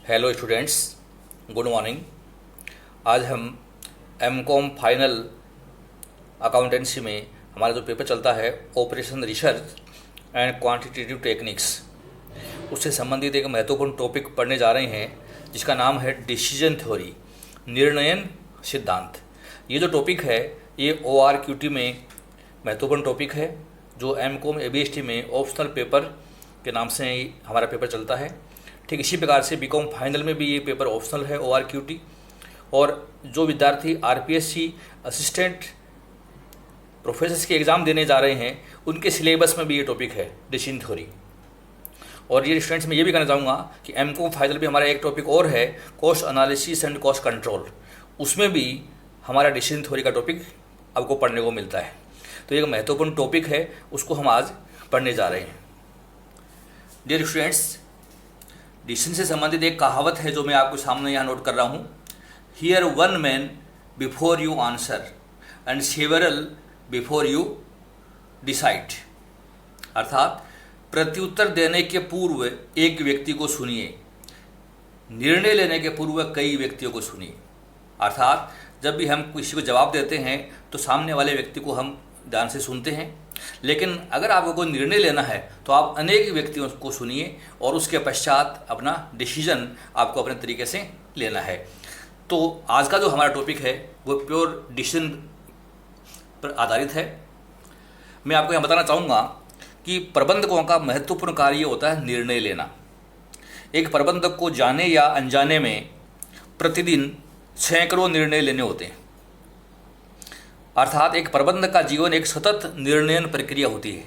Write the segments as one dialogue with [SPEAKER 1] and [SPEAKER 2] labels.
[SPEAKER 1] Hello students, good morning. आज हम MCom final accountancy में हमारा जो पेपर चलता है operation research and quantitative techniques, उससे संबंधित एक महत्वपूर्ण टॉपिक पढ़ने जा रहे हैं जिसका नाम है डिसीजन थ्योरी, निर्णयन सिद्धांत। ये जो टॉपिक है ये ORQT में महत्वपूर्ण टॉपिक है जो एमकॉम ABST में ऑप्शनल पेपर के नाम से ही हमारा पेपर चलता है। ठीक इसी प्रकार से बीकॉम फाइनल में भी ये पेपर ऑप्शनल है ORQT, और जो विद्यार्थी RPSC असिस्टेंट प्रोफेसर के एग्ज़ाम देने जा रहे हैं उनके सिलेबस में भी ये टॉपिक है डिसीजन थ्योरी। और ये स्टूडेंट्स मैं ये भी कहना चाहूँगा कि एमकॉम फाइनल भी हमारा एक टॉपिक और है cost analysis and cost control, उसमें भी हमारा डिसीजन थ्योरी का टॉपिक आपको पढ़ने को मिलता है। तो एक महत्वपूर्ण टॉपिक है, उसको हम आज पढ़ने जा रहे हैं। डियर स्टूडेंट्स, डिसीजन से संबंधित एक कहावत है जो मैं आपको सामने यहाँ नोट कर रहा हूँ। Here one man before you answer and several before you decide. अर्थात प्रत्युत्तर देने के पूर्व एक व्यक्ति को सुनिए, निर्णय लेने के पूर्व कई व्यक्तियों को सुनिए। अर्थात जब भी हम किसी को जवाब देते हैं तो सामने वाले व्यक्ति को हम ध्यान से सुनते हैं, लेकिन अगर आपको कोई निर्णय लेना है तो आप अनेक व्यक्तियों को सुनिए और उसके पश्चात अपना डिसीजन आपको अपने तरीके से लेना है। तो आज का जो हमारा टॉपिक है वो प्योर डिसीजन पर आधारित है। मैं आपको यहाँ बताना चाहूँगा कि प्रबंधकों का महत्वपूर्ण कार्य होता है निर्णय लेना। एक प्रबंधक को जाने या अनजाने में प्रतिदिन सैकड़ों निर्णय लेने होते हैं। अर्थात एक प्रबंधक का जीवन एक सतत निर्णयन प्रक्रिया होती है।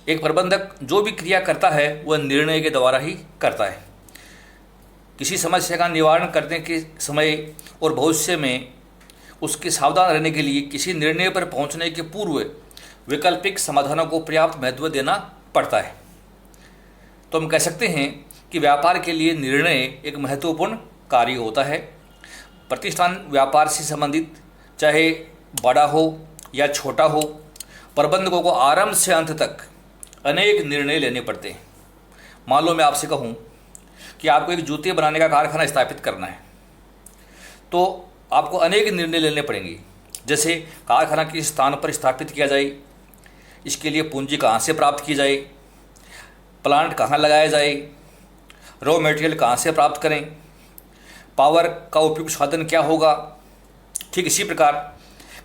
[SPEAKER 1] एक प्रबंधक जो भी क्रिया करता है वह निर्णय के द्वारा ही करता है। किसी समस्या का निवारण करने के समय और भविष्य में उसके सावधान रहने के लिए किसी निर्णय पर पहुंचने के पूर्व वैकल्पिक समाधानों को पर्याप्त महत्व देना पड़ता है। तो हम कह सकते हैं कि व्यापार के लिए निर्णय एक महत्वपूर्ण कार्य होता है। प्रतिष्ठान व्यापार से संबंधित चाहे बड़ा हो या छोटा हो, प्रबंधकों को आरंभ से अंत तक अनेक निर्णय लेने पड़ते हैं। मान लो मैं आपसे कहूँ कि आपको एक जूते बनाने का कारखाना स्थापित करना है, तो आपको अनेक निर्णय लेने पड़ेंगे। जैसे कारखाना किस स्थान पर स्थापित किया जाए, इसके लिए पूंजी कहाँ से प्राप्त की जाए, प्लांट कहाँ लगाया जाए, रॉ मटेरियल कहाँ से प्राप्त करें, पावर का उपयुक्त साधन क्या होगा। ठीक इसी प्रकार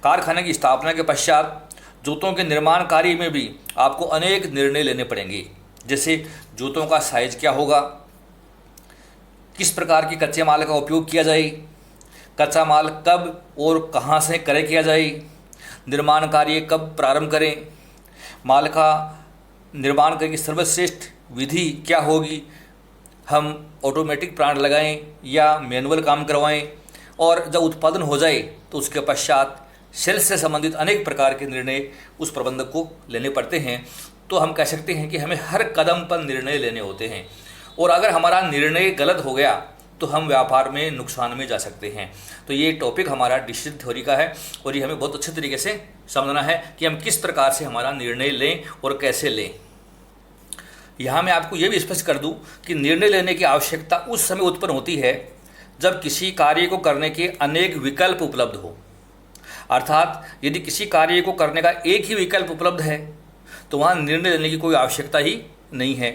[SPEAKER 1] कारखाने की स्थापना के पश्चात जूतों के निर्माण कार्य में भी आपको अनेक निर्णय लेने पड़ेंगे। जैसे जूतों का साइज क्या होगा, किस प्रकार की कच्चे माल का उपयोग किया जाए, कच्चा माल कब और कहाँ से क्रय किया जाए, निर्माण कार्य कब प्रारंभ करें, माल का निर्माण करने की सर्वश्रेष्ठ विधि क्या होगी, हम ऑटोमेटिक प्लांट लगाएं या मैनुअल काम करवाएं, और जब उत्पादन हो जाए तो उसके पश्चात सेल्स से संबंधित अनेक प्रकार के निर्णय उस प्रबंधक को लेने पड़ते हैं। तो हम कह सकते हैं कि हमें हर कदम पर निर्णय लेने होते हैं, और अगर हमारा निर्णय गलत हो गया तो हम व्यापार में नुकसान में जा सकते हैं। तो ये टॉपिक हमारा डिसीजन थ्योरी का है, और ये हमें बहुत अच्छे तरीके से समझना है कि हम किस प्रकार से हमारा निर्णय लें और कैसे लें। यहाँ मैं आपको ये भी स्पष्ट कर दूँ कि निर्णय लेने की आवश्यकता उस समय उत्पन्न होती है जब किसी कार्य को करने के अनेक विकल्प उपलब्ध हो। अर्थात यदि किसी कार्य को करने का एक ही विकल्प उपलब्ध है तो वहाँ निर्णय लेने की कोई आवश्यकता ही नहीं है।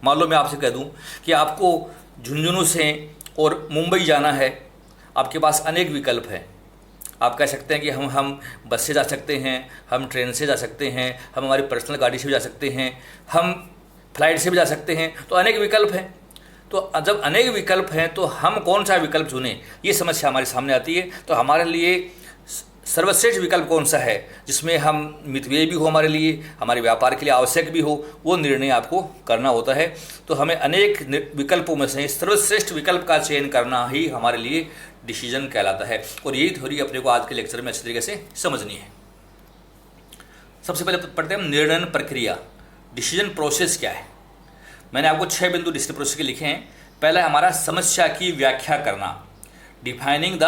[SPEAKER 1] मान लो मैं आपसे कह दूं कि आपको झुंझुनू से और मुंबई जाना है, आपके पास अनेक विकल्प हैं। आप कह सकते हैं कि हम बस से जा सकते हैं, हम ट्रेन से जा सकते हैं, हम हमारी पर्सनल गाड़ी से भी जा सकते हैं, हम फ्लाइट से भी जा सकते हैं। तो अनेक विकल्प हैं। तो जब अनेक विकल्प हैं तो हम कौन सा विकल्प चुनें, ये समस्या हमारे सामने आती है। तो हमारे लिए सर्वश्रेष्ठ विकल्प कौन सा है जिसमें हम मितव्ययी भी हो, हमारे लिए हमारे व्यापार के लिए आवश्यक भी हो, वो निर्णय आपको करना होता है। तो हमें अनेक विकल्पों में से सर्वश्रेष्ठ विकल्प का चयन करना ही हमारे लिए डिसीजन कहलाता है। और यही थ्योरी अपने को आज के लेक्चर में अच्छी तरीके से समझनी है। सबसे पहले पढ़ते हैं निर्णय प्रक्रिया, डिसीजन प्रोसेस क्या है। मैंने आपको 6 बिंदु डिसीजन प्रोसेस के लिखे हैं। पहला हमारा समस्या की व्याख्या करना, defining the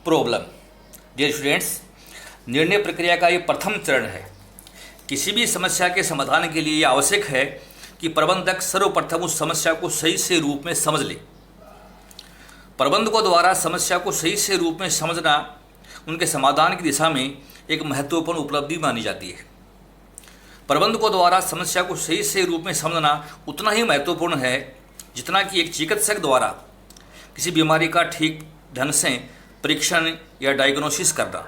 [SPEAKER 1] problem. Dear students, निर्णय प्रक्रिया का ये प्रथम चरण है। किसी भी समस्या के समाधान के लिए ये आवश्यक है कि प्रबंधक सर्वप्रथम उस समस्या को सही से रूप में समझ ले। प्रबंधकों द्वारा समस्या को सही से रूप में समझना उनके समाधान की दिशा में एक महत्वपूर्ण उपलब्धि मानी जाती है। प्रबंधकों द्वारा समस्या को सही से रूप में समझना उतना ही महत्वपूर्ण है जितना कि एक चिकित्सक द्वारा किसी बीमारी का ठीक ढंग से परीक्षण या डायग्नोसिस करना।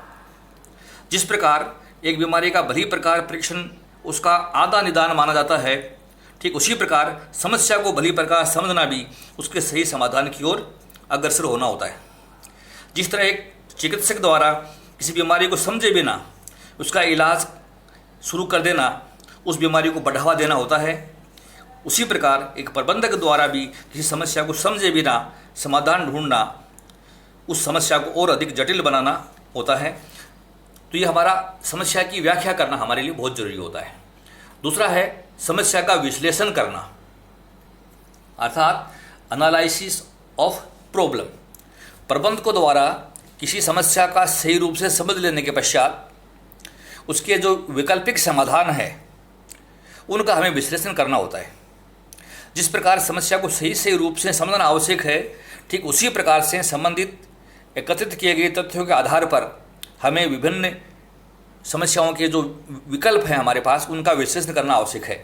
[SPEAKER 1] जिस प्रकार एक बीमारी का भली प्रकार परीक्षण उसका आधा निदान माना जाता है, ठीक उसी प्रकार समस्या को भली प्रकार समझना भी उसके सही समाधान की ओर अग्रसर होना होता है। जिस तरह एक चिकित्सक द्वारा किसी बीमारी को समझे बिना उसका इलाज शुरू कर देना उस बीमारी को बढ़ावा देना होता है, उसी प्रकार एक प्रबंधक द्वारा भी किसी समस्या को समझे बिना समाधान ढूंढना उस समस्या को और अधिक जटिल बनाना होता है। तो ये हमारा समस्या की व्याख्या करना हमारे लिए बहुत जरूरी होता है। दूसरा है समस्या का विश्लेषण करना, अर्थात एनालिसिस ऑफ प्रॉब्लम। प्रबंधकों द्वारा किसी समस्या का सही रूप से समझ लेने के पश्चात उसके जो वैकल्पिक समाधान है उनका हमें विश्लेषण करना होता है। जिस प्रकार समस्या को सही रूप से समझना आवश्यक है, ठीक उसी प्रकार से संबंधित एकत्रित किए गए तथ्यों के आधार पर हमें विभिन्न समस्याओं के जो विकल्प हैं हमारे पास उनका विश्लेषण करना आवश्यक है।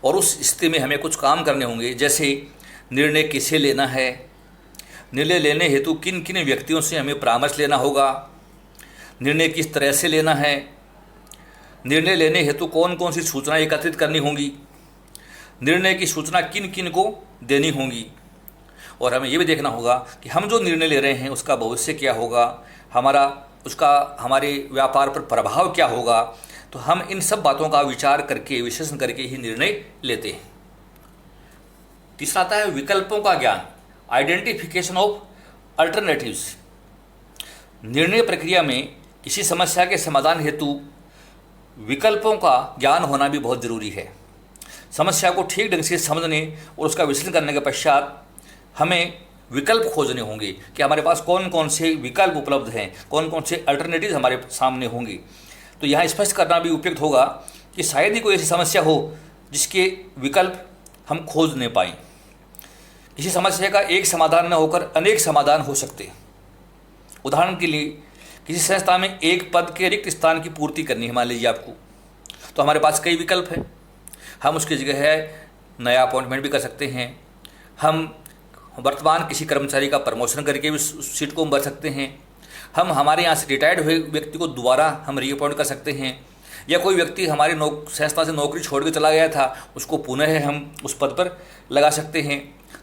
[SPEAKER 1] और उस स्थिति में हमें कुछ काम करने होंगे, जैसे निर्णय किसे लेना है, निर्णय लेने हेतु किन किन व्यक्तियों से हमें परामर्श लेना होगा, निर्णय किस तरह से लेना है, निर्णय लेने हेतु कौन कौन सी सूचनाएं एकत्रित करनी होंगी, निर्णय की सूचना किन किन को देनी होंगी। और हमें ये भी देखना होगा कि हम जो निर्णय ले रहे हैं उसका भविष्य क्या होगा, हमारे व्यापार पर प्रभाव क्या होगा। तो हम इन सब बातों का विचार करके विश्लेषण करके ही निर्णय लेते हैं। तीसरा आता है विकल्पों का ज्ञान, आइडेंटिफिकेशन ऑफ अल्टरनेटिव्स। निर्णय प्रक्रिया में किसी समस्या के समाधान हेतु विकल्पों का ज्ञान होना भी बहुत जरूरी है। समस्या को ठीक ढंग से समझने और उसका विश्लेषण करने के पश्चात हमें विकल्प खोजने होंगे कि हमारे पास कौन कौन से विकल्प उपलब्ध हैं, कौन कौन से अल्टरनेटिव हमारे सामने होंगे। तो यहाँ स्पष्ट करना भी उपयुक्त होगा कि शायद ही कोई ऐसी समस्या हो जिसके विकल्प हम खोज नहीं पाएँ। किसी समस्या का एक समाधान न होकर अनेक समाधान हो सकते हैं। उदाहरण के लिए किसी संस्था में एक पद के रिक्त स्थान की पूर्ति करनी है, मान लीजिए आपको, तो हमारे पास कई विकल्प हैं। हम उसकी जगह है नया अपॉइंटमेंट भी कर सकते हैं, हम वर्तमान किसी कर्मचारी का प्रमोशन करके भी उस सीट को भर सकते हैं, हम हमारे यहाँ से रिटायर्ड हुए व्यक्ति को दोबारा हम रीअपॉइंट कर सकते हैं, या कोई व्यक्ति हमारी संस्था से नौकरी छोड़ के चला गया था उसको पुनः हम उस पद पर लगा सकते हैं।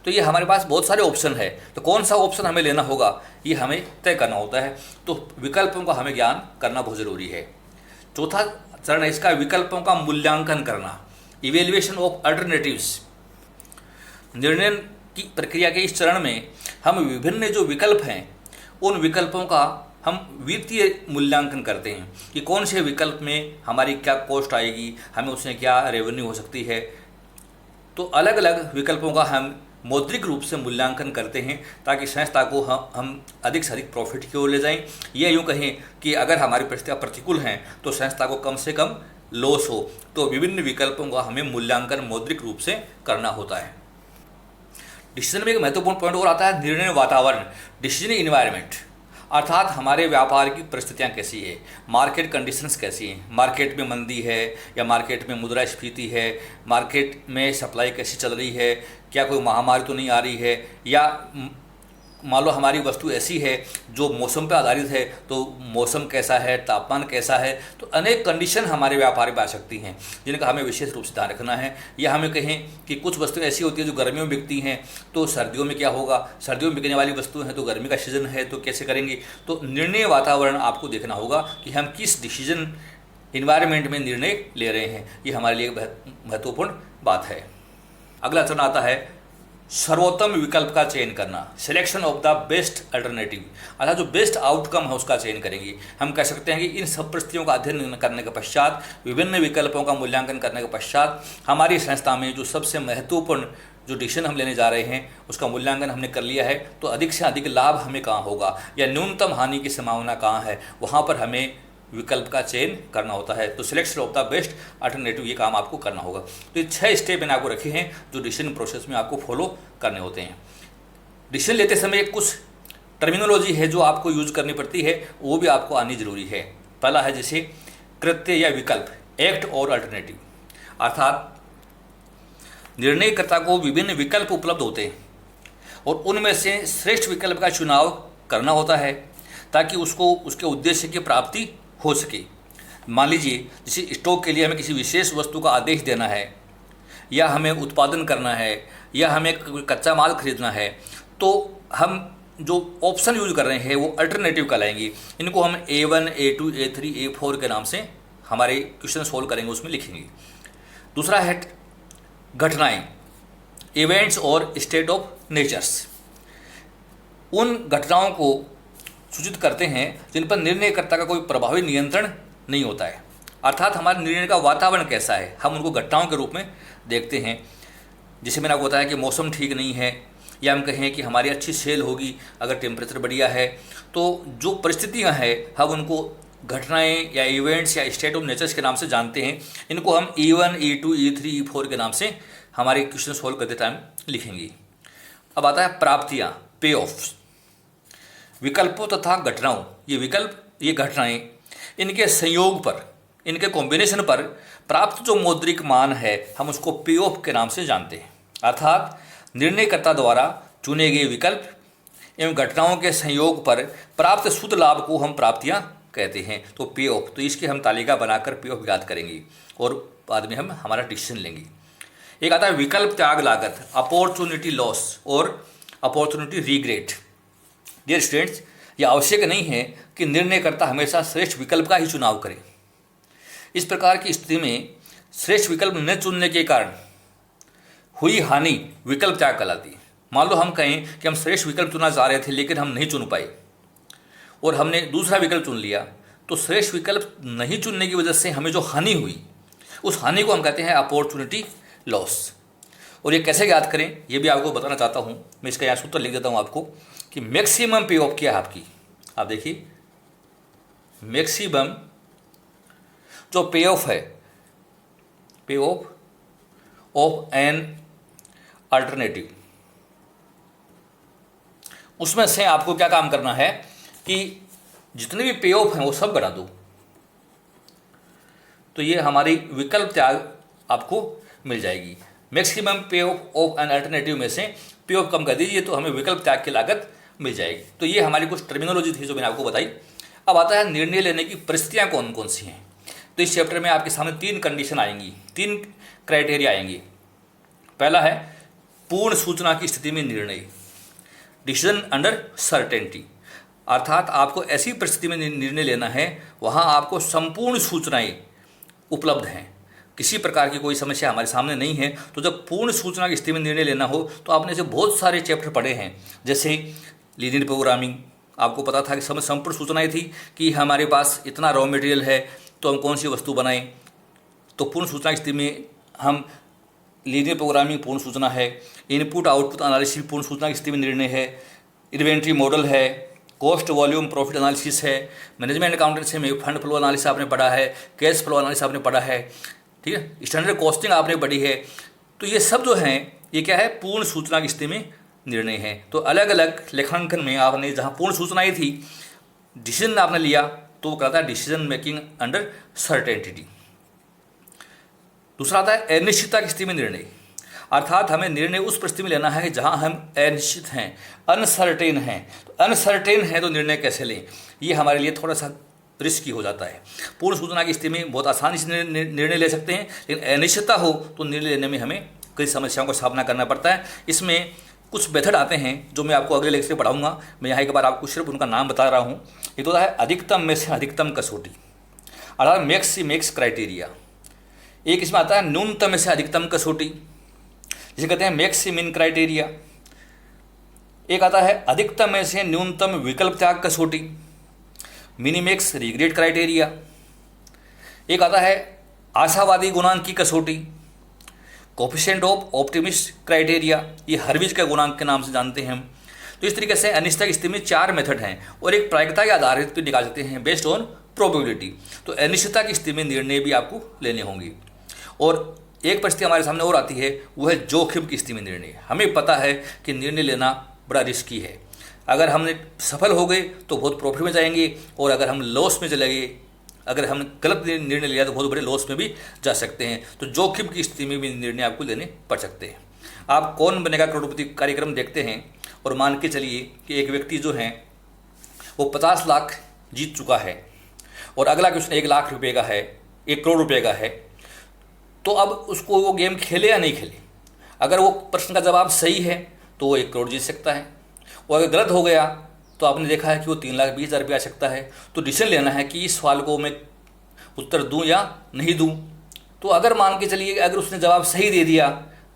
[SPEAKER 1] तो ये हमारे पास बहुत सारे ऑप्शन है। तो कौन सा ऑप्शन हमें लेना होगा ये हमें तय करना होता है। तो विकल्पों का हमें ज्ञान करना बहुत ज़रूरी है। चौथा चरण है इसका विकल्पों का मूल्यांकन करना, इवेल्युएशन ऑफ अल्टरनेटिव्स। निर्णय की प्रक्रिया के इस चरण में हम विभिन्न जो विकल्प हैं उन विकल्पों का हम वित्तीय मूल्यांकन करते हैं कि कौन से विकल्प में हमारी क्या कॉस्ट आएगी, हमें उसमें क्या रेवेन्यू हो सकती है। तो अलग अलग विकल्पों का हम मौद्रिक रूप से मूल्यांकन करते हैं ताकि संस्था को हम अधिक से अधिक प्रॉफिट की ओर ले जाएं। या यूँ कहें कि अगर हमारी परिस्थितियाँ प्रतिकूल हैं तो संस्था को कम से कम लॉस हो। तो विभिन्न विकल्पों का हमें मूल्यांकन मौद्रिक रूप से करना होता है। डिसीजन में एक महत्वपूर्ण पॉइंट और आता है निर्णय वातावरण, डिसीजन इन्वायरमेंट। अर्थात हमारे व्यापार की परिस्थितियाँ कैसी है, मार्केट कंडीशंस कैसी हैं, मार्केट में मंदी है या मार्केट में मुद्रास्फीति है, मार्केट में सप्लाई कैसी चल रही है, क्या कोई महामारी तो नहीं आ रही है, या मान लो हमारी वस्तु ऐसी है जो मौसम पर आधारित है तो मौसम कैसा है, तापमान कैसा है। तो अनेक कंडीशन हमारे व्यापार में आ सकती हैं जिनका हमें विशेष रूप से ध्यान रखना है। या हमें कहें कि कुछ वस्तुएं ऐसी होती हैं जो गर्मियों में बिकती हैं तो सर्दियों में क्या होगा, सर्दियों में बिकने वाली वस्तुएं हैं तो गर्मी का सीजन है तो कैसे करेंगे। तो निर्णय वातावरण आपको देखना होगा कि हम किस डिसीजन इन्वायरमेंट में निर्णय ले रहे हैं। ये हमारे लिए महत्वपूर्ण बात है। अगला चरण आता है सर्वोत्तम विकल्प का चयन करना, selection of the best alternative. अर्थात जो बेस्ट आउटकम है उसका चयन करेंगे। हम कह सकते हैं कि इन सब परिस्थितियों का अध्ययन करने के पश्चात, विभिन्न विकल्पों का मूल्यांकन करने के पश्चात हमारी संस्था में जो सबसे महत्वपूर्ण जो डिसीजन हम लेने जा रहे हैं उसका मूल्यांकन हमने कर लिया है। तो अधिक से अधिक लाभ हमें कहाँ होगा या न्यूनतम हानि की संभावना कहाँ है, वहाँ पर हमें विकल्प का चयन करना होता है। तो selection of the best alternative, ये काम आपको करना होगा। तो ये 6 स्टेप मैंने आपको रखे हैं जो डिसीजन प्रोसेस में आपको फॉलो करने होते हैं। डिसीजन लेते समय कुछ टर्मिनोलॉजी है जो आपको यूज करनी पड़ती है, वो भी आपको आनी जरूरी है। पहला है जैसे कृत्य या विकल्प, एक्ट और अल्टरनेटिव, अर्थात निर्णयकर्ता को विभिन्न विकल्प उपलब्ध होते हैं और उनमें से श्रेष्ठ विकल्प का चुनाव करना होता है ताकि उसको उसके उद्देश्य की प्राप्ति हो सके। मान लीजिए जैसे स्टॉक के लिए हमें किसी विशेष वस्तु का आदेश देना है, या हमें उत्पादन करना है, या हमें कच्चा माल खरीदना है, तो हम जो ऑप्शन यूज कर रहे हैं वो अल्टरनेटिव कहलाएंगे। इनको हम A1, A2, A3, A4 के नाम से हमारे क्वेश्चन सोल्व करेंगे, उसमें लिखेंगे। दूसरा है घटनाएं, इवेंट्स और स्टेट ऑफ नेचर्स। उन घटनाओं को सूचित करते हैं जिन पर निर्णयकर्ता का कोई प्रभावी नियंत्रण नहीं होता है, अर्थात हमारे निर्णय का वातावरण कैसा है, हम उनको घटनाओं के रूप में देखते हैं। जैसे मैंने आपको बताया कि मौसम ठीक नहीं है, या हम कहें कि हमारी अच्छी सेल होगी अगर टेम्परेचर बढ़िया है। तो जो परिस्थितियां हैं हम उनको घटनाएं या इवेंट्स या स्टेट ऑफ नेचर्स के नाम से जानते हैं। इनको हम E1, E2, E3, E4 के नाम से हमारे क्वेश्चन सोल्व करते टाइम लिखेंगे। अब आता है प्राप्तियां, पे ऑफ्स। विकल्पों तथा घटनाओं, ये विकल्प, ये घटनाएं, इनके संयोग पर, इनके कॉम्बिनेशन पर प्राप्त जो मौद्रिक मान है हम उसको पे ऑफ के नाम से जानते हैं। अर्थात निर्णयकर्ता द्वारा चुने गए विकल्प एवं घटनाओं के संयोग पर प्राप्त शुद्ध लाभ को हम प्राप्तियां कहते हैं। तो पे ऑफ, तो इसकी हम तालिका बनाकर पे ऑफ याद करेंगे और बाद में हम हमारा डिसीजन लेंगे। एक आता है विकल्प त्याग लागत, अपॉर्चुनिटी लॉस और अपॉर्चुनिटी रिग्रेट। डियर स्टूडेंट्स, यह आवश्यक नहीं है कि निर्णयकर्ता हमेशा श्रेष्ठ विकल्प का ही चुनाव करे। इस प्रकार की स्थिति में श्रेष्ठ विकल्प न चुनने के कारण हुई हानि विकल्प त्याग कहलाती है। मान लो हम कहें कि हम श्रेष्ठ विकल्प चुनना चाह रहे थे लेकिन हम नहीं चुन पाए और हमने दूसरा विकल्प चुन लिया, तो श्रेष्ठ विकल्प नहीं चुनने की वजह से हमें जो हानि हुई उस हानि को हम कहते हैं अपॉर्चुनिटी लॉस। और ये कैसे याद करें ये भी आपको बताना चाहता हूँ। मैं इसका यहाँ सूत्र लिख देता हूँ आपको कि मैक्सिमम पे ऑफ क्या है आपकी। आप देखिए मैक्सिमम जो पे ऑफ है, पे ऑफ एन अल्टरनेटिव, उसमें से आपको क्या काम करना है कि जितने भी पे ऑफ हैं वो सब बढ़ा दो, तो ये हमारी विकल्प त्याग आपको मिल जाएगी। मैक्सिमम पे ऑफ एन अल्टरनेटिव में से पे ऑफ कम कर दीजिए तो हमें विकल्प त्याग की लागत मिल जाएगी। तो ये हमारी कुछ टर्मिनोलॉजी थी जो मैंने आपको बताई। अब आता है निर्णय लेने की परिस्थितियां कौन कौन सी हैं। तो इस चैप्टर में आपके सामने 3 कंडीशन आएंगी, 3 क्राइटेरिया आएंगी। पहला है पूर्ण सूचना की स्थिति में निर्णय, डिसीजन अंडर सर्टेनिटी, अर्थात आपको ऐसी परिस्थिति में निर्णय लेना है वहाँ आपको संपूर्ण सूचनाएं उपलब्ध हैं, किसी प्रकार की कोई समस्या हमारे सामने नहीं है। तो जब पूर्ण सूचना की स्थिति में निर्णय लेना हो तो आपने ऐसे बहुत सारे चैप्टर पढ़े हैं, जैसे लीनियर प्रोग्रामिंग, आपको पता था कि संपूर्ण सूचनाएं थी कि हमारे पास इतना रॉ मटेरियल है तो हम कौन सी वस्तु बनाएं। तो पूर्ण सूचना की स्थिति में हम लीनियर प्रोग्रामिंग पूर्ण सूचना है, इनपुट आउटपुट एनालिसिस पूर्ण सूचना की स्थिति में निर्णय है, इन्वेंट्री मॉडल है, कॉस्ट वॉल्यूम प्रॉफिट एनालिसिस है, मैनेजमेंट अकाउंटेंसी में फंड फ्लो एनालिसिस आपने पढ़ा है, कैश फ्लो एनालिसिस आपने पढ़ा है, ठीक है, स्टैंडर्ड कॉस्टिंग आपने पढ़ी है। तो ये सब जो हैं ये क्या है, पूर्ण सूचना की स्थिति में निर्णय है। तो अलग अलग लेखांकन में आपने जहाँ पूर्ण सूचनाएं थी डिसीजन आपने लिया तो वो कहता है डिसीजन मेकिंग अंडर सर्टेनिटी। दूसरा आता है अनिश्चितता की स्थिति में निर्णय, अर्थात हमें निर्णय उस परिस्थिति में लेना है जहां हम अनिश्चित हैं, अनसर्टेन हैं। तो अनसर्टेन है तो निर्णय कैसे लें, ये हमारे लिए थोड़ा सा रिस्की हो जाता है। पूर्ण सूचना की स्थिति में बहुत आसानी से निर्णय ले सकते हैं, लेकिन अनिश्चितता हो तो निर्णय लेने में हमें कई समस्याओं का सामना करना पड़ता है। इसमें कुछ मेथड आते हैं जो मैं आपको अगले लेक्चर में पढ़ाऊंगा। मैं यहाँ एक बार आपको सिर्फ उनका नाम बता रहा हूँ। एक तो है अधिकतम में से अधिकतम कसौटी, अर्थात मैक्स से मैक्स क्राइटेरिया। एक इसमें आता है न्यूनतम में से अधिकतम कसौटी, जिसे कहते हैं मैक्स से मिन क्राइटेरिया। एक आता है अधिकतम में से न्यूनतम विकल्प त्याग कसौटी, मिनीमैक्स रिग्रेट क्राइटेरिया। एक आता है आशावादी गुणांक की कसौटी, कोफिशिएंट ऑफ ऑप्टिमिस्ट क्राइटेरिया, ये हर्विज का गुणांक के नाम से जानते हैं हम। तो इस तरीके से अनिश्चितता की स्थिति में 4 मेथड हैं और एक प्रायिकता के आधारित पे निकाल सकते हैं बेस्ड ऑन प्रोबेबिलिटी। तो अनिश्चितता की स्थिति में निर्णय भी आपको लेने होंगे। और एक परिस्थिति हमारे सामने और आती है, वो है जोखिम की स्थिति में निर्णय। हमें पता है कि निर्णय लेना बड़ा रिस्की है। अगर हमने सफल हो गए तो बहुत प्रॉफिट में जाएंगे, और अगर हम लॉस में चले गए, अगर हमने गलत निर्णय लिया तो बहुत बड़े लॉस में भी जा सकते हैं। तो जोखिम की स्थिति में भी निर्णय आपको लेने पड़ सकते हैं। आप कौन बनेगा करोड़पति कार्यक्रम देखते हैं, और मान के चलिए कि एक व्यक्ति जो है वो 50 लाख जीत चुका है, और अगला क्वेश्चन 1 लाख रुपए का है, 1 करोड़ रुपए का है। तो अब उसको वो गेम खेले या नहीं खेले? अगर वो प्रश्न का जवाब सही है तो वो 1 करोड़ जीत सकता है, और अगर गलत हो गया तो आपने देखा है कि वो 3,20,000 रुपये आ सकता है। तो डिसीजन लेना है कि इस सवाल को मैं उत्तर दूं या नहीं दूं। तो अगर मान के चलिए अगर उसने जवाब सही दे दिया,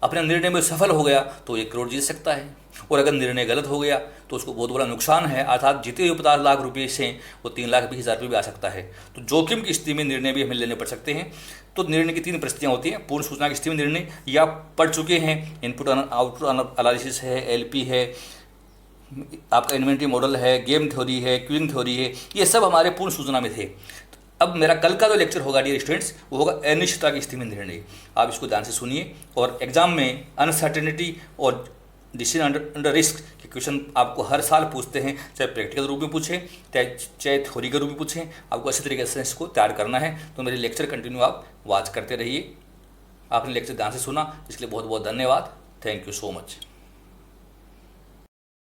[SPEAKER 1] अपने निर्णय में सफल हो गया, तो 1 करोड़ जीत सकता है, और अगर निर्णय गलत हो गया तो उसको बहुत बड़ा नुकसान है, अर्थात जीते हुए 50 लाख रुपये से वो 3,20,000 रुपये भी आ सकता है। तो जोखिम की स्थिति में निर्णय भी हमें लेने पड़ सकते हैं। तो निर्णय की 3 परिस्थितियाँ होती हैं। पूर्ण सूचना की स्थिति में निर्णय, या पढ़ चुके हैं, इनपुट आउटपुट एनालिसिस है, LP है, आपका इन्वेंटरी मॉडल है, गेम थ्योरी है, क्विजिंग थ्योरी है, ये सब हमारे पूर्ण सूचना में थे। अब मेरा कल का जो लेक्चर होगा डियर स्टूडेंट्स, वो होगा अनिश्चितता की स्थिति में निर्णय। आप इसको ध्यान से सुनिए, और एग्जाम में अनसर्टेनिटी और डिसीजन अंडर रिस्क के क्वेश्चन आपको हर साल पूछते हैं, चाहे प्रैक्टिकल रूप में पूछें चाहे थ्योरी के रूप में पूछें। आपको अच्छी तरीके से इसको तैयार करना है। तो मेरे लेक्चर कंटिन्यू आप वॉच करते रहिए। आपने लेक्चर ध्यान से सुना, इसके लिए बहुत बहुत धन्यवाद। Thank you so much.